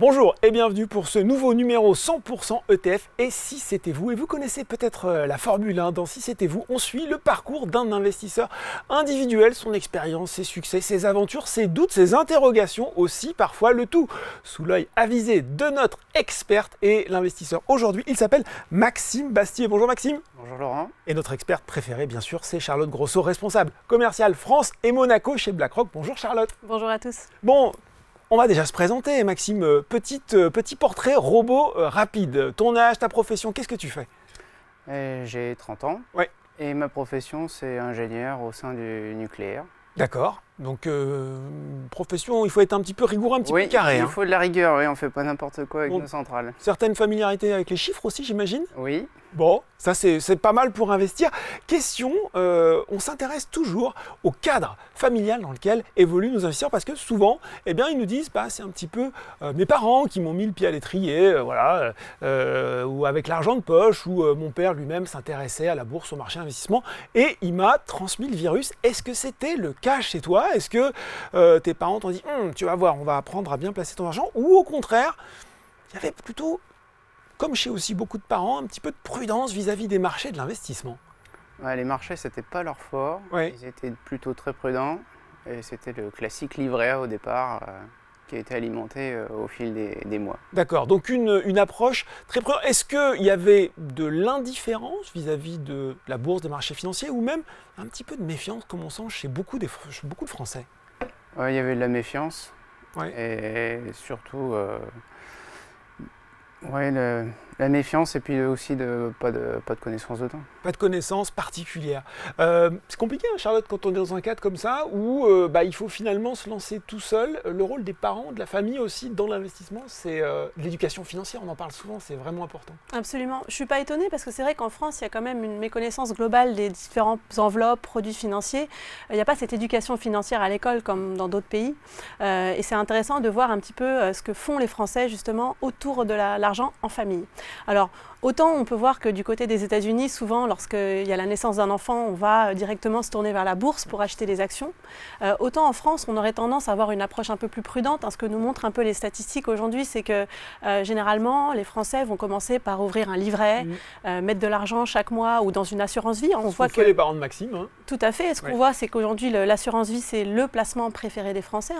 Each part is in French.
Bonjour et bienvenue pour ce nouveau numéro 100% ETF et si c'était vous. Et vous connaissez peut-être la formule, dans Si c'était vous, on suit le parcours d'un investisseur individuel, son expérience, ses succès, ses aventures, ses doutes, ses interrogations aussi, parfois le tout sous l'œil avisé de notre experte et l'investisseur aujourd'hui, il s'appelle Maxime Bastier. Bonjour Maxime. Bonjour Laurent. Et notre experte préférée, bien sûr, c'est Charlotte Grosso, responsable commerciale France et Monaco chez BlackRock. Bonjour Charlotte. Bonjour à tous. Bon, on va déjà se présenter, Maxime. Petit portrait robot rapide. Ton âge, ta profession, qu'est-ce que tu fais? J'ai 30 ans. Ouais. Et ma profession, c'est ingénieur au sein du nucléaire. D'accord. Donc, profession, il faut être un petit peu rigoureux, un petit peu carré. Il faut de la rigueur, oui, on ne fait pas n'importe quoi avec Bon. nos centrales. Certaines familiarités avec les chiffres aussi, j'imagine? Oui. Bon, ça c'est pas mal pour investir. Question, on s'intéresse toujours au cadre familial dans lequel évoluent nos investisseurs parce que souvent, eh bien, ils nous disent, bah, c'est un petit peu mes parents qui m'ont mis le pied à l'étrier, voilà, ou avec l'argent de poche, ou mon père lui-même s'intéressait à la bourse, au marché investissement, et il m'a transmis le virus. Est-ce que c'était le cas chez toi? Est-ce que tes parents t'ont dit, tu vas voir, on va apprendre à bien placer ton argent, ou au contraire, il y avait plutôt, comme chez aussi beaucoup de parents, un petit peu de prudence vis-à-vis des marchés de l'investissement? Ouais, les marchés, c'était pas leur fort. Ouais. Ils étaient plutôt très prudents. Et c'était le classique livret A au départ qui a été alimenté au fil des mois. D'accord, donc une approche très prudente. Est-ce qu'il y avait de l'indifférence vis-à-vis de la bourse, des marchés financiers, ou même un petit peu de méfiance, comme on sent chez beaucoup de Français? Ouais, il y avait de la méfiance. Ouais. Et surtout... ouais, la méfiance et puis aussi pas de connaissance dedans. Pas de connaissances particulières. C'est compliqué, hein, Charlotte, quand on est dans un cadre comme ça, où il faut finalement se lancer tout seul. Le rôle des parents, de la famille aussi, dans l'investissement, c'est l'éducation financière, on en parle souvent, c'est vraiment important. Absolument. Je ne suis pas étonnée parce que c'est vrai qu'en France, il y a quand même une méconnaissance globale des différentes enveloppes, produits financiers. Il n'y a pas cette éducation financière à l'école comme dans d'autres pays. Et c'est intéressant de voir un petit peu ce que font les Français justement autour de l'argent en famille. Alors, autant on peut voir que du côté des États-Unis, souvent lorsqu'il y a la naissance d'un enfant, on va directement se tourner vers la bourse pour acheter des actions. Autant en France, on aurait tendance à avoir une approche un peu plus prudente. Ce que nous montrent un peu les statistiques aujourd'hui, c'est que généralement, les Français vont commencer par ouvrir un livret, mettre de l'argent chaque mois ou dans une assurance vie. On voit que les parents de Maxime. Hein. Tout à fait. Ce qu'on voit, c'est qu'aujourd'hui, l'assurance vie, c'est le placement préféré des Français.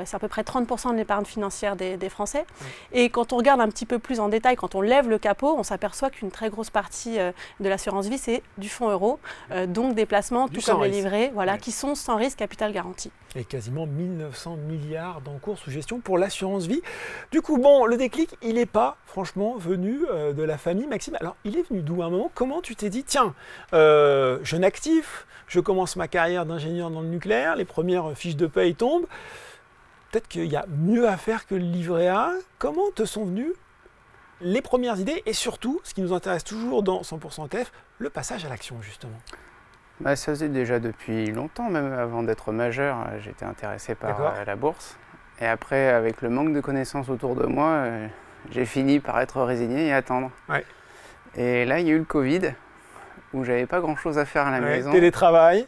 C'est à peu près 30% de l'épargne financière des Français. Et quand on regarde un petit peu plus en détail, quand on lève le capot, on s'aperçoit qu'une très grosse partie de l'assurance vie, c'est du fonds euro, donc des placements, tout comme les livrets, voilà, qui sont sans risque, capital garanti. Et quasiment 1900 milliards d'encours sous gestion pour l'assurance vie. Du coup, bon, le déclic, il n'est pas franchement venu de la famille, Maxime. Alors, il est venu d'où à un moment? Comment tu t'es dit, tiens, jeune actif, je commence ma carrière d'ingénieur dans le nucléaire, les premières fiches de paye tombent, peut-être qu'il y a mieux à faire que le livret A. Comment te sont venues les premières idées et surtout, ce qui nous intéresse toujours dans 100% ETF, le passage à l'action justement? Bah, ça faisait déjà depuis longtemps, même avant d'être majeur, j'étais intéressé par la bourse. Et après, avec le manque de connaissances autour de moi, j'ai fini par être résigné et attendre. Ouais. Et là, il y a eu le Covid, où j'avais pas grand-chose à faire à la maison. Télétravail?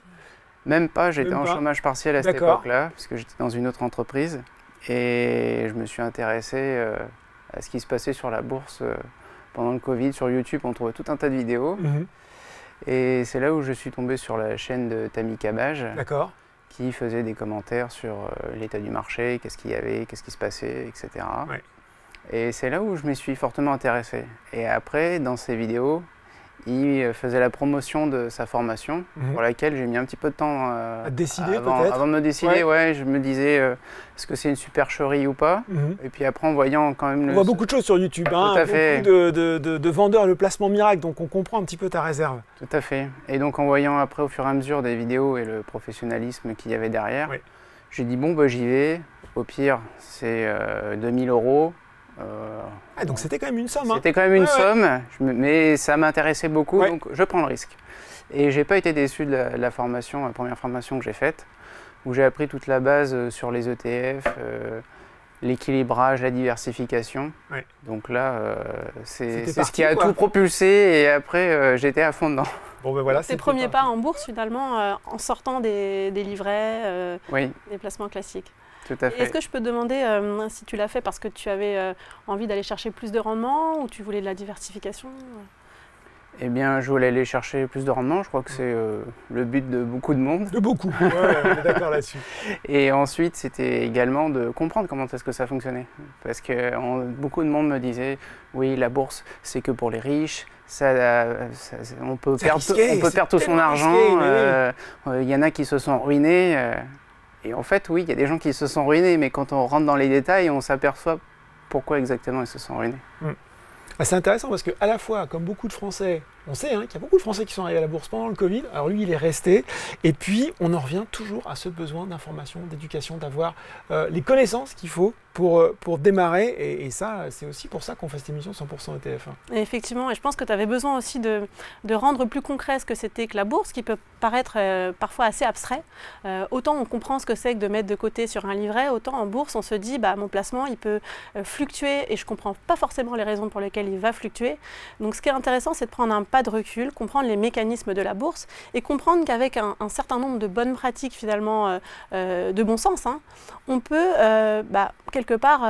Même pas, j'étais en chômage partiel à cette époque-là, puisque j'étais dans une autre entreprise. Et je me suis intéressé à ce qui se passait sur la bourse pendant le Covid. Sur YouTube, on trouvait tout un tas de vidéos. Et c'est là où je suis tombé sur la chaîne de Tammy Cabage, qui faisait des commentaires sur l'état du marché, qu'est-ce qu'il y avait, qu'est-ce qui se passait, etc. Ouais. Et c'est là où je m'y suis fortement intéressé. Et après, dans ces vidéos, il faisait la promotion de sa formation, pour laquelle j'ai mis un petit peu de temps à décider, avant de me décider. Ouais, je me disais, est-ce que c'est une supercherie ou pas? Et puis après, en voyant quand même... On voit beaucoup de choses sur YouTube, beaucoup de vendeurs, le placement miracle, donc on comprend un petit peu ta réserve. Tout à fait. Et donc en voyant après, au fur et à mesure des vidéos et le professionnalisme qu'il y avait derrière, j'ai dit, bon, bah, j'y vais. Au pire, c'est 2000 €. Donc c'était quand même une somme. C'était quand même une somme, mais ça m'intéressait beaucoup, donc je prends le risque. Et j'ai pas été déçu de la formation, la première formation que j'ai faite, où j'ai appris toute la base sur les ETF, l'équilibrage, la diversification. Donc là, c'est ce qui a tout propulsé et après j'étais à fond dedans. Bon, ben voilà, tes premiers pas en bourse finalement en sortant des livrets, des placements classiques. Tout à fait. Est-ce que je peux te demander si tu l'as fait parce que tu avais envie d'aller chercher plus de rendement ou tu voulais de la diversification? Eh bien, je voulais aller chercher plus de rendement. Je crois que c'est le but de beaucoup de monde. De beaucoup, ouais, on est d'accord là-dessus. Et ensuite, c'était également de comprendre comment est-ce que ça fonctionnait. Parce que beaucoup de monde me disait, oui, la bourse, c'est que pour les riches. On peut perdre tout son argent. Il y en a qui se sont ruinés. Et en fait, oui, il y a des gens qui se sont ruinés. Mais quand on rentre dans les détails, on s'aperçoit pourquoi exactement ils se sont ruinés. C'est intéressant parce qu'à la fois, comme beaucoup de Français, on sait qu'il y a beaucoup de Français qui sont arrivés à la bourse pendant le Covid. Alors lui, il est resté. Et puis, on en revient toujours à ce besoin d'information, d'éducation, d'avoir les connaissances qu'il faut pour démarrer. Et ça, c'est aussi pour ça qu'on fait cette émission 100% ETF. Et effectivement, et je pense que tu avais besoin aussi de rendre plus concret ce que c'était que la bourse, qui peut paraître parfois assez abstrait. Autant on comprend ce que c'est que de mettre de côté sur un livret, autant en bourse, on se dit, mon placement, il peut fluctuer et je ne comprends pas forcément les raisons pour lesquelles il va fluctuer. Donc ce qui est intéressant, c'est de prendre un pas de recul, comprendre les mécanismes de la bourse et comprendre qu'avec un certain nombre de bonnes pratiques finalement de bon sens, on peut quelque part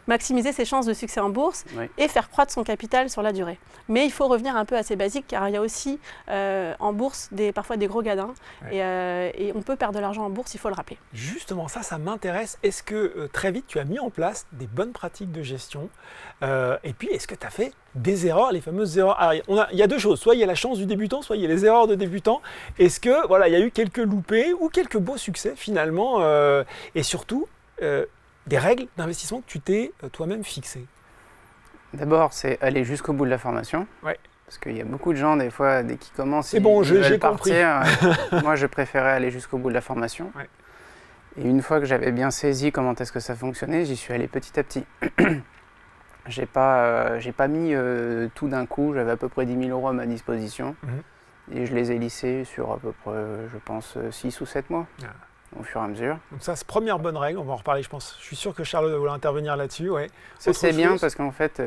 maximiser ses chances de succès en bourse et faire croître son capital sur la durée. Mais il faut revenir un peu à ces basiques car il y a aussi en bourse parfois des gros gadins et on peut perdre de l'argent en bourse, il faut le rappeler. Justement, ça m'intéresse. Est-ce que très vite tu as mis en place des bonnes pratiques de gestion et puis est-ce que tu as fait des erreurs, les fameuses erreurs? Alors, il y a deux choses, soit il y a la chance du débutant, soit il y a les erreurs de débutant. Est-ce que il y a eu quelques loupés ou quelques beaux succès finalement et surtout des règles d'investissement que tu t'es toi-même fixées? D'abord, c'est aller jusqu'au bout de la formation. Ouais. Parce qu'il y a beaucoup de gens, des fois, dès qu'ils commencent, c'est bon, j'ai compris. Moi, je préférais aller jusqu'au bout de la formation. Ouais. Et une fois que j'avais bien saisi comment est-ce que ça fonctionnait, j'y suis allé petit à petit. J'ai pas mis tout d'un coup, j'avais à peu près 10 000 € à ma disposition. Et je les ai lissés sur à peu près, je pense, 6 ou 7 mois. Au fur et à mesure. Donc ça, c'est première bonne règle, on va en reparler, je pense. Je suis sûr que Charlotte va vouloir intervenir là-dessus. Ouais. C'est bien parce qu'en fait,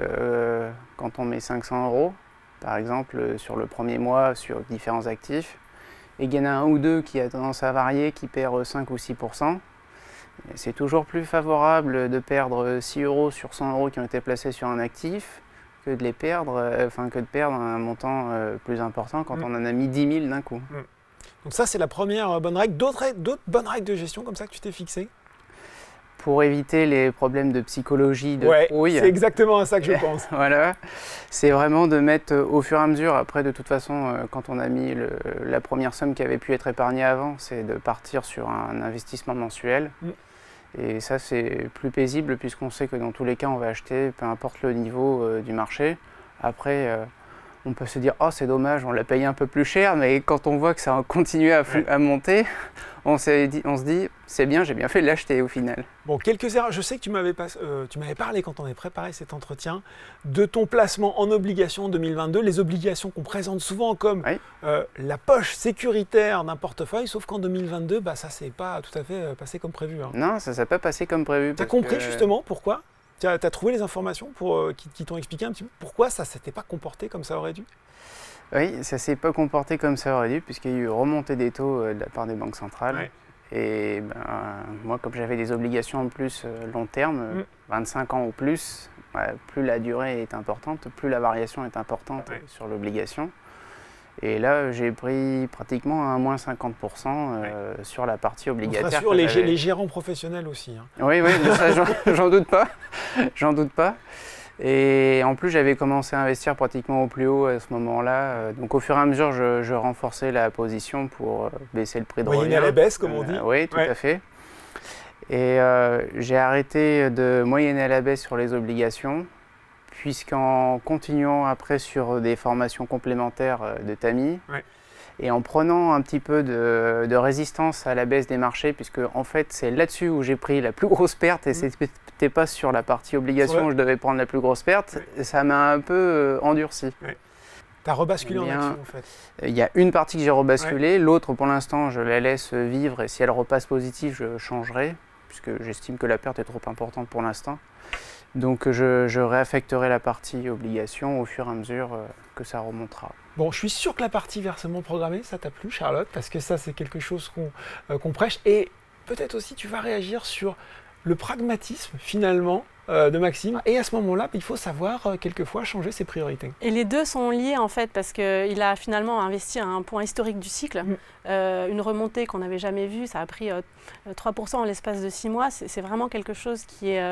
quand on met 500 €, par exemple, sur le premier mois, sur différents actifs, et qu'il y en a un ou deux qui a tendance à varier, qui perd 5 ou 6%, c'est toujours plus favorable de perdre 6 € sur 100 € qui ont été placés sur un actif que de perdre un montant plus important quand on en a mis 10 000 d'un coup. Donc ça, c'est la première bonne règle. D'autres bonnes règles de gestion comme ça que tu t'es fixé? Pour éviter les problèmes de psychologie, de trouille. C'est exactement à ça que je pense. Voilà, c'est vraiment de mettre au fur et à mesure, après de toute façon, quand on a mis la première somme qui avait pu être épargnée avant, c'est de partir sur un investissement mensuel. Et ça, c'est plus paisible puisqu'on sait que dans tous les cas, on va acheter, peu importe le niveau du marché. Après, on peut se dire « Oh, c'est dommage, on l'a payé un peu plus cher », mais quand on voit que ça continue à monter, on se dit « C'est bien, j'ai bien fait de l'acheter au final ». Bon, quelques erreurs. Je sais que tu m'avais parlé quand on avait préparé cet entretien de ton placement en obligations 2022, les obligations qu'on présente souvent comme la poche sécuritaire d'un portefeuille, sauf qu'en 2022, ça ne s'est pas tout à fait passé comme prévu. Non, ça ne s'est pas passé comme prévu. Tu as compris justement pourquoi? Tu as trouvé les informations qui t'ont expliqué un petit peu pourquoi ça ne s'était pas comporté comme ça aurait dû? Oui, ça ne s'est pas comporté comme ça aurait dû, puisqu'il y a eu remontée des taux de la part des banques centrales. Et moi, comme j'avais des obligations en plus long terme, 25 ans ou plus, plus la durée est importante, plus la variation est importante sur l'obligation. Et là, j'ai pris pratiquement un moins 50% sur la partie obligataire. On rassure les gérants professionnels aussi. Oui, mais ça, j'en doute pas. J'en doute pas. Et en plus, j'avais commencé à investir pratiquement au plus haut à ce moment-là. Donc, au fur et à mesure, je renforçais la position pour baisser le prix de revient. Moyenner à la baisse, comme on dit. Oui, tout à fait. Et j'ai arrêté de moyenner à la baisse sur les obligations, puisqu'en continuant après sur des formations complémentaires de Tammy, et en prenant un petit peu de résistance à la baisse des marchés, puisque en fait c'est là-dessus où j'ai pris la plus grosse perte, et c'était pas sur la partie obligation où je devais prendre la plus grosse perte, ça m'a un peu endurci. Tu as rebasculé en action en fait? Il y a une partie que j'ai rebasculée, l'autre pour l'instant je la laisse vivre, et si elle repasse positive je changerai, puisque j'estime que la perte est trop importante pour l'instant. Donc je réaffecterai la partie obligation au fur et à mesure que ça remontera. Bon, je suis sûr que la partie versement programmé, ça t'a plu, Charlotte, parce que ça, c'est quelque chose qu'on prêche. Et peut-être aussi, tu vas réagir sur le pragmatisme finalement de Maxime. Et à ce moment-là, il faut savoir quelquefois changer ses priorités. Et les deux sont liés en fait parce qu'il a finalement investi à un point historique du cycle. Une remontée qu'on n'avait jamais vue, ça a pris 3% en l'espace de 6 mois. C'est vraiment quelque chose qui est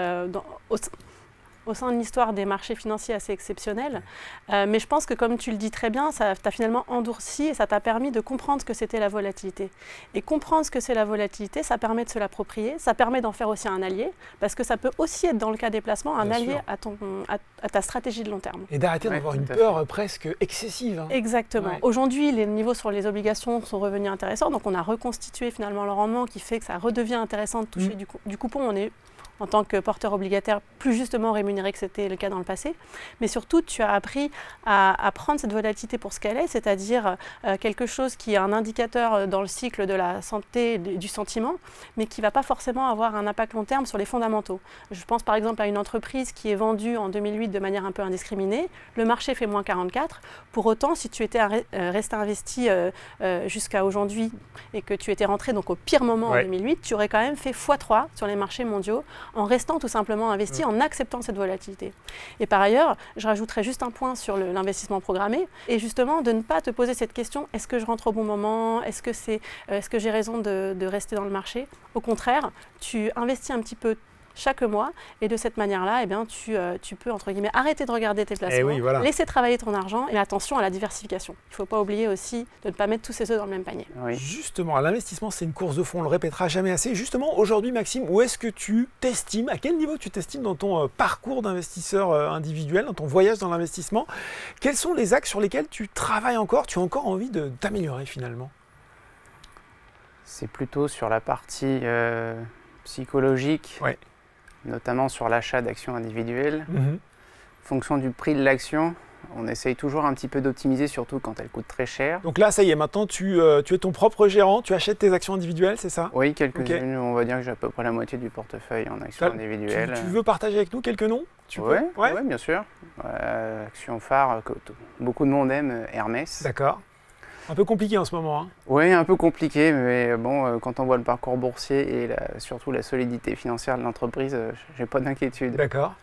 au sein de l'histoire des marchés financiers assez exceptionnel. Mais je pense que comme tu le dis très bien, ça t'a finalement endurci et ça t'a permis de comprendre ce que c'était la volatilité. Et comprendre ce que c'est la volatilité, ça permet de se l'approprier, ça permet d'en faire aussi un allié, parce que ça peut aussi être dans le cas des placements un allié à ta stratégie de long terme. Et d'arrêter d'avoir une peur presque excessive. Hein. Exactement. Aujourd'hui, les niveaux sur les obligations sont revenus intéressants, donc on a reconstitué finalement le rendement qui fait que ça redevient intéressant de toucher du coupon. On est en tant que porteur obligataire plus justement rémunéré que c'était le cas dans le passé. Mais surtout, tu as appris à prendre cette volatilité pour ce qu'elle est, c'est-à-dire quelque chose qui est un indicateur dans le cycle de la santé du sentiment, mais qui ne va pas forcément avoir un impact long terme sur les fondamentaux. Je pense par exemple à une entreprise qui est vendue en 2008 de manière un peu indiscriminée. Le marché fait moins 44. Pour autant, si tu étais resté investi jusqu'à aujourd'hui et que tu étais rentré donc au pire moment en 2008, tu aurais quand même fait x3 sur les marchés mondiaux en restant tout simplement investi, en acceptant cette volatilité. Et par ailleurs, je rajouterais juste un point sur l'investissement programmé, et justement de ne pas te poser cette question, est-ce que je rentre au bon moment, est-ce que j'ai raison de rester dans le marché? Au contraire, tu investis un petit peu chaque mois, et de cette manière-là, eh bien, tu peux, entre guillemets, arrêter de regarder tes placements, laisser travailler ton argent, et attention à la diversification. Il ne faut pas oublier aussi de ne pas mettre tous ses œufs dans le même panier. Justement, l'investissement, c'est une course de fond, on ne le répétera jamais assez. Justement, aujourd'hui, Maxime, où est-ce que tu t'estimes, à quel niveau tu t'estimes dans ton parcours d'investisseur individuel, dans ton voyage dans l'investissement? Quels sont les axes sur lesquels tu travailles encore, tu as encore envie de t'améliorer finalement? C'est plutôt sur la partie psychologique. Notamment sur l'achat d'actions individuelles. En fonction du prix de l'action, on essaye toujours un petit peu d'optimiser, surtout quand elle coûte très cher. Donc là, ça y est, maintenant tu es ton propre gérant, tu achètes tes actions individuelles, c'est ça? Oui, quelques-unes, on va dire que j'ai à peu près la moitié du portefeuille en actions individuelles. Tu veux partager avec nous quelques noms? Oui, bien sûr. Action phare, que beaucoup de monde aime, Hermès. D'accord. Un peu compliqué en ce moment. Hein. Oui, un peu compliqué, mais bon, quand on voit le parcours boursier et surtout la solidité financière de l'entreprise, j'ai pas d'inquiétude. D'accord.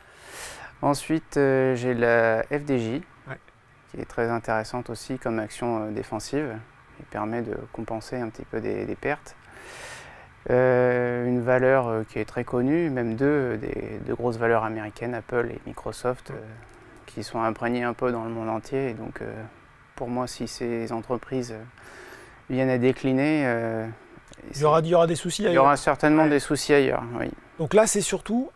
Ensuite, j'ai la FDJ, qui est très intéressante aussi comme action défensive, qui permet de compenser un petit peu des pertes. Une valeur qui est très connue, même deux grosses valeurs américaines, Apple et Microsoft, qui sont imprégnées un peu dans le monde entier. Et donc, pour moi, si ces entreprises viennent à décliner, il y aura des soucis ailleurs. Il y aura certainement des soucis ailleurs, oui. Donc là, c'est surtout,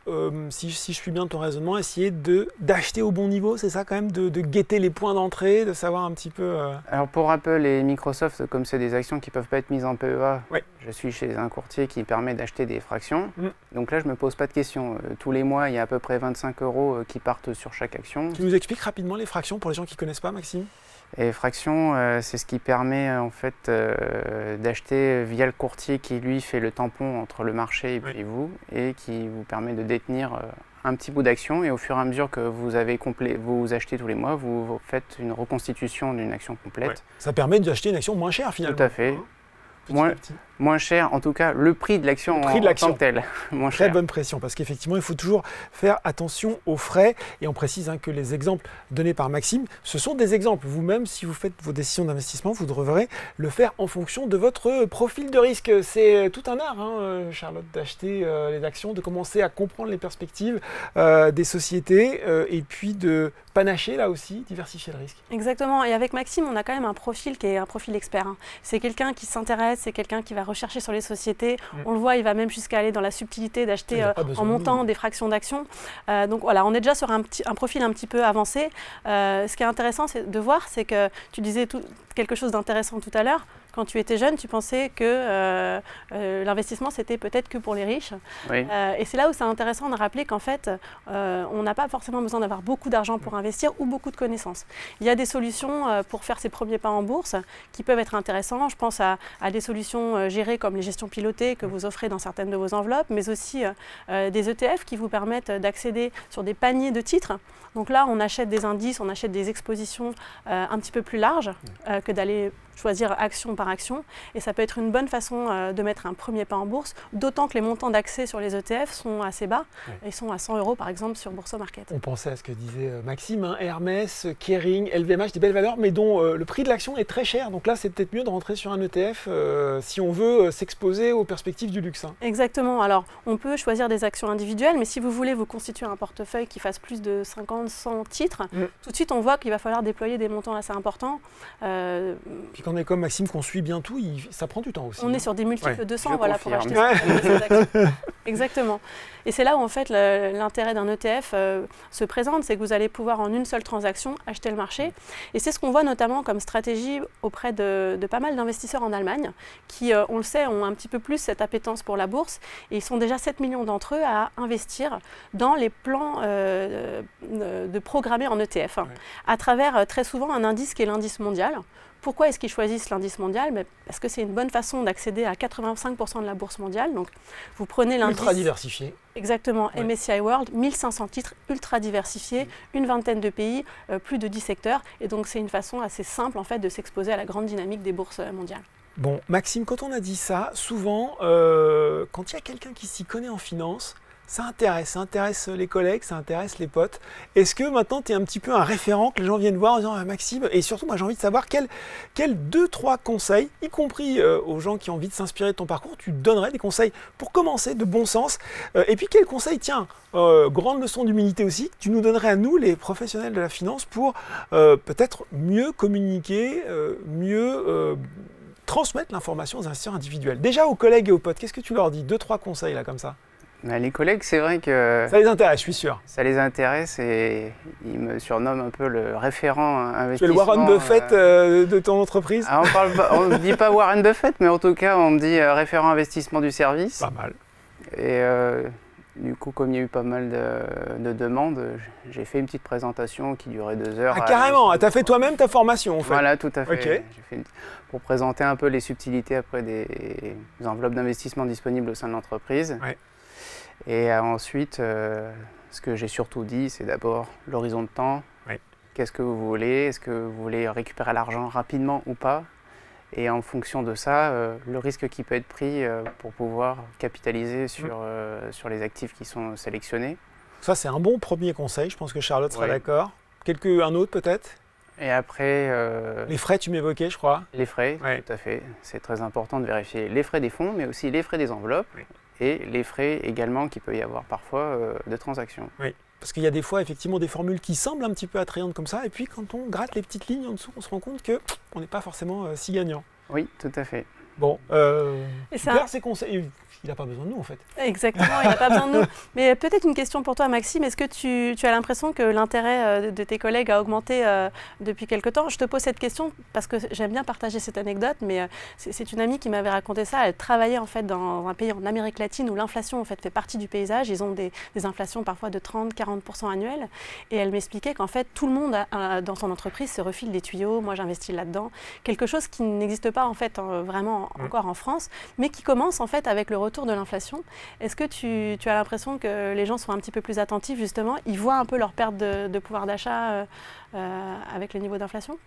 si je suis bien de ton raisonnement, essayer d'acheter au bon niveau, c'est ça quand même, de guetter les points d'entrée, de savoir un petit peu… Alors pour Apple et Microsoft, comme c'est des actions qui ne peuvent pas être mises en PEA, je suis chez un courtier qui permet d'acheter des fractions. Donc là, je ne me pose pas de questions. Tous les mois, il y a à peu près 25 € qui partent sur chaque action. Tu nous expliques rapidement les fractions pour les gens qui ne connaissent pas, Maxime? Et fractions, c'est ce qui permet en fait d'acheter via le courtier qui lui fait le tampon entre le marché et puis vous, et qui vous permet de détenir un petit bout d'action, et au fur et à mesure que vous achetez tous les mois, vous faites une reconstitution d'une action complète. Ça permet d'acheter une action moins chère finalement. Tout à fait. Moins cher, en tout cas, le prix de l'action en tant que tel. Très bonne pression, parce qu'effectivement, il faut toujours faire attention aux frais. Et on précise que les exemples donnés par Maxime, ce sont des exemples. Vous-même, si vous faites vos décisions d'investissement, vous devrez le faire en fonction de votre profil de risque. C'est tout un art, Charlotte, d'acheter les actions, de commencer à comprendre les perspectives des sociétés et puis de panacher, là aussi, diversifier le risque. Exactement. Et avec Maxime, on a quand même un profil qui est un profil expert. C'est quelqu'un qui s'intéresse, c'est quelqu'un qui va rechercher sur les sociétés. On le voit, il va même jusqu'à aller dans la subtilité d'acheter en montant des fractions d'actions. Donc voilà, on est déjà sur un profil un petit peu avancé. Ce qui est intéressant de voir, c'est que tu disais quelque chose d'intéressant tout à l'heure. Quand tu étais jeune, tu pensais que l'investissement, c'était peut-être que pour les riches. Et c'est là où c'est intéressant de rappeler qu'en fait, on n'a pas forcément besoin d'avoir beaucoup d'argent pour investir ou beaucoup de connaissances. Il y a des solutions pour faire ses premiers pas en bourse qui peuvent être intéressantes. Je pense à des solutions gérées comme les gestions pilotées que vous offrez dans certaines de vos enveloppes, mais aussi des ETF qui vous permettent d'accéder sur des paniers de titres. Donc là, on achète des indices, on achète des expositions un petit peu plus larges que d'aller choisir action par action. Et ça peut être une bonne façon de mettre un premier pas en bourse, d'autant que les montants d'accès sur les ETF sont assez bas. Ils sont à 100 € par exemple sur Boursorama. On pensait à ce que disait Maxime, hein, Hermès, Kering, LVMH, des belles valeurs, mais dont le prix de l'action est très cher. Donc là, c'est peut-être mieux de rentrer sur un ETF si on veut s'exposer aux perspectives du luxe. Hein. Exactement. Alors, on peut choisir des actions individuelles, mais si vous voulez vous constituer un portefeuille qui fasse plus de 50, 100 titres, tout de suite, on voit qu'il va falloir déployer des montants assez importants. Puis quand on est comme Maxime, qu'on suit bien tout, ça prend du temps aussi. On est sur des multiples de 100 voilà, pour acheter ces actions. Exactement. Et c'est là où en fait l'intérêt d'un ETF se présente, c'est que vous allez pouvoir en une seule transaction acheter le marché. Et c'est ce qu'on voit notamment comme stratégie auprès de pas mal d'investisseurs en Allemagne qui, on le sait, ont un petit peu plus cette appétence pour la bourse. Et ils sont déjà 7 millions d'entre eux à investir dans les plans de programmer en ETF, à travers très souvent un indice qui est l'indice mondial. Pourquoi est-ce qu'ils choisissent l'indice mondial? Parce que c'est une bonne façon d'accéder à 85% de la bourse mondiale. Donc, vous prenez l'indice... Ultra diversifié. Exactement, MSCI World, 1500 titres ultra diversifiés, une vingtaine de pays, plus de 10 secteurs. Et donc, c'est une façon assez simple en fait, de s'exposer à la grande dynamique des bourses mondiales. Bon, Maxime, quand on a dit ça, souvent, quand il y a quelqu'un qui s'y connaît en finance, ça intéresse les collègues, ça intéresse les potes. Est-ce que maintenant tu es un petit peu un référent que les gens viennent voir en disant Maxime, et surtout moi j'ai envie de savoir quels 2-3 conseils, y compris aux gens qui ont envie de s'inspirer de ton parcours, tu donnerais des conseils pour commencer de bon sens. Et puis quels conseils, tiens, grande leçon d'humilité aussi, tu nous donnerais à nous les professionnels de la finance pour peut-être mieux communiquer, mieux transmettre l'information aux investisseurs individuels. Déjà aux collègues et aux potes, qu'est-ce que tu leur dis? 2-3 conseils là comme ça. Les collègues, c'est vrai que... Ça les intéresse, je suis sûr. Ça les intéresse et ils me surnomment un peu le référent investissement. Tu es le Warren Buffett de ton entreprise? On ne dit pas Warren Buffett, mais en tout cas, on me dit référent investissement du service. Pas mal. Et du coup, comme il y a eu pas mal de demandes, j'ai fait une petite présentation qui durait 2 heures. Ah, carrément, tu as fait toi-même ta formation en fait. Voilà, tout à fait. Okay. Pour présenter un peu les subtilités après des enveloppes d'investissement disponibles au sein de l'entreprise. Ouais. Et ensuite, ce que j'ai surtout dit, c'est d'abord l'horizon de temps. Oui. Qu'est-ce que vous voulez? Est-ce que vous voulez récupérer l'argent rapidement ou pas? Et en fonction de ça, le risque qui peut être pris pour pouvoir capitaliser sur les actifs qui sont sélectionnés. Ça, c'est un bon premier conseil. Je pense que Charlotte sera d'accord. Un autre peut-être? Et après... les frais, tu m'évoquais, je crois. Les frais, tout à fait. C'est très important de vérifier les frais des fonds, mais aussi les frais des enveloppes. Oui. Et les frais également qu'il peut y avoir parfois de transactions. Oui, parce qu'il y a des fois effectivement des formules qui semblent un petit peu attrayantes comme ça, et puis quand on gratte les petites lignes en dessous, on se rend compte qu'on n'est pas forcément si gagnant. Oui, tout à fait. Bon, super ces conseils. Il n'a pas besoin de nous en fait. Exactement, il n'a pas besoin de nous. Mais peut-être une question pour toi Maxime, est-ce que tu as l'impression que l'intérêt de tes collègues a augmenté depuis quelque temps? Je te pose cette question parce que j'aime bien partager cette anecdote, mais c'est une amie qui m'avait raconté ça. Elle travaillait en fait dans un pays en Amérique latine où l'inflation en fait fait partie du paysage. Ils ont des inflations parfois de 30-40% annuelles. Et elle m'expliquait qu'en fait tout le monde dans son entreprise se refile des tuyaux. Moi j'investis là-dedans. Quelque chose qui n'existe pas en fait vraiment encore en France, mais qui commence en fait avec le retour de l'inflation. Est-ce que tu as l'impression que les gens sont un petit peu plus attentifs justement? Ils voient un peu leur perte de pouvoir d'achat avec le niveau d'inflation?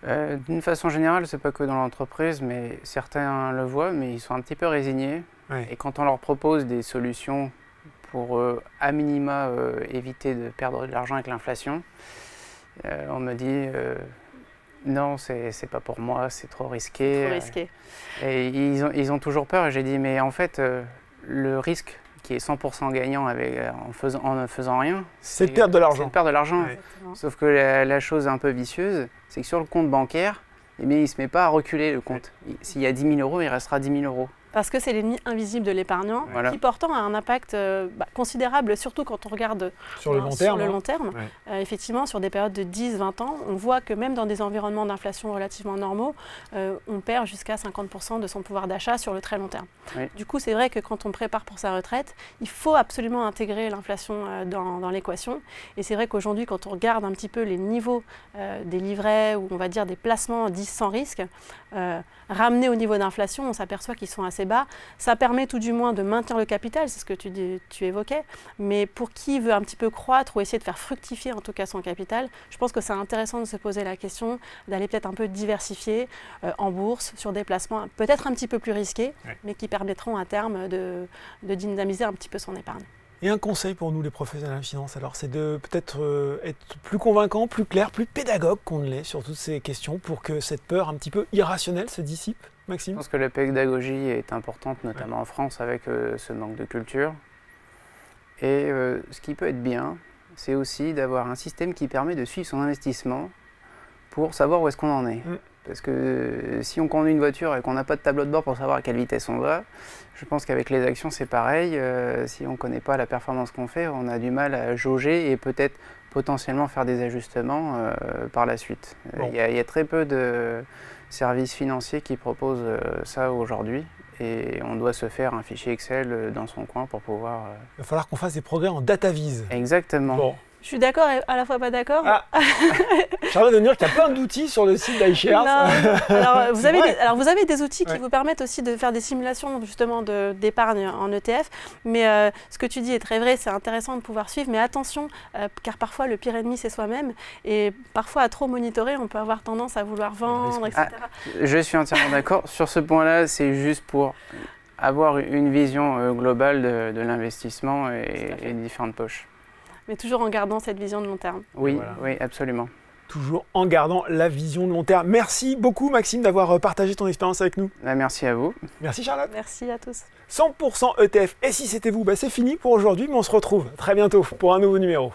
D'une façon générale, c'est pas que dans l'entreprise, mais certains le voient, mais ils sont un petit peu résignés. Ouais. Et quand on leur propose des solutions pour à minima éviter de perdre de l'argent avec l'inflation, on me dit non, c'est pas pour moi, c'est trop risqué. Trop risqué. Et ils ont toujours peur. Et j'ai dit, mais en fait, le risque qui est 100% gagnant en ne faisant rien, c'est de perdre de l'argent. C'est de perdre de l'argent. Ouais. Sauf que la chose un peu vicieuse, c'est que sur le compte bancaire, eh bien, il ne se met pas à reculer le compte. S'il y a 10 000 €, il restera 10 000 €. Parce que c'est l'ennemi invisible de l'épargnant, voilà, qui pourtant a un impact considérable, surtout quand on regarde sur le long terme. Ouais. Effectivement, sur des périodes de 10-20 ans, on voit que même dans des environnements d'inflation relativement normaux, on perd jusqu'à 50% de son pouvoir d'achat sur le très long terme. Oui. Du coup, c'est vrai que quand on prépare pour sa retraite, il faut absolument intégrer l'inflation dans l'équation. Et c'est vrai qu'aujourd'hui, quand on regarde un petit peu les niveaux des livrets ou on va dire des placements dits sans risque, ramenés au niveau d'inflation, on s'aperçoit qu'ils sont assez assez bas. Ça permet tout du moins de maintenir le capital, c'est ce que tu évoquais. Mais pour qui veut un petit peu croître ou essayer de faire fructifier en tout cas son capital, je pense que c'est intéressant de se poser la question d'aller peut-être un peu diversifier en bourse, sur des placements peut-être un petit peu plus risqués, mais qui permettront à terme de dynamiser un petit peu son épargne. Et un conseil pour nous les professionnels de la finance, alors, c'est de peut-être être plus convaincant, plus clair, plus pédagogue qu'on ne l'est sur toutes ces questions pour que cette peur un petit peu irrationnelle se dissipe, Maxime? Je pense que la pédagogie est importante, notamment en France, avec ce manque de culture. Et ce qui peut être bien, c'est aussi d'avoir un système qui permet de suivre son investissement pour savoir où est-ce qu'on en est. Parce que si on conduit une voiture et qu'on n'a pas de tableau de bord pour savoir à quelle vitesse on va, je pense qu'avec les actions c'est pareil. Si on ne connaît pas la performance qu'on fait, on a du mal à jauger et peut-être potentiellement faire des ajustements par la suite. Bon. Il y a très peu de services financiers qui proposent ça aujourd'hui. Et on doit se faire un fichier Excel dans son coin pour pouvoir... Il va falloir qu'on fasse des progrès en DataVis. Exactement. Bon. Je suis d'accord et à la fois pas d'accord. Ah. Charlotte de dire qu'il y a plein d'outils sur le site d'iShares. Alors, vous avez des outils qui vous permettent aussi de faire des simulations justement d'épargne en ETF. Mais ce que tu dis est très vrai, c'est intéressant de pouvoir suivre. Mais attention, car parfois le pire ennemi c'est soi-même. Et parfois à trop monitorer, on peut avoir tendance à vouloir vendre, etc. Je suis entièrement d'accord. Sur ce point-là, c'est juste pour avoir une vision globale de l'investissement et des différentes poches. Mais toujours en gardant cette vision de long terme. Oui, voilà. Oui, absolument. Toujours en gardant la vision de long terme. Merci beaucoup Maxime d'avoir partagé ton expérience avec nous. Merci à vous. Merci Charlotte. Merci à tous. 100% ETF. Et si c'était vous, c'est fini pour aujourd'hui, mais on se retrouve très bientôt pour un nouveau numéro.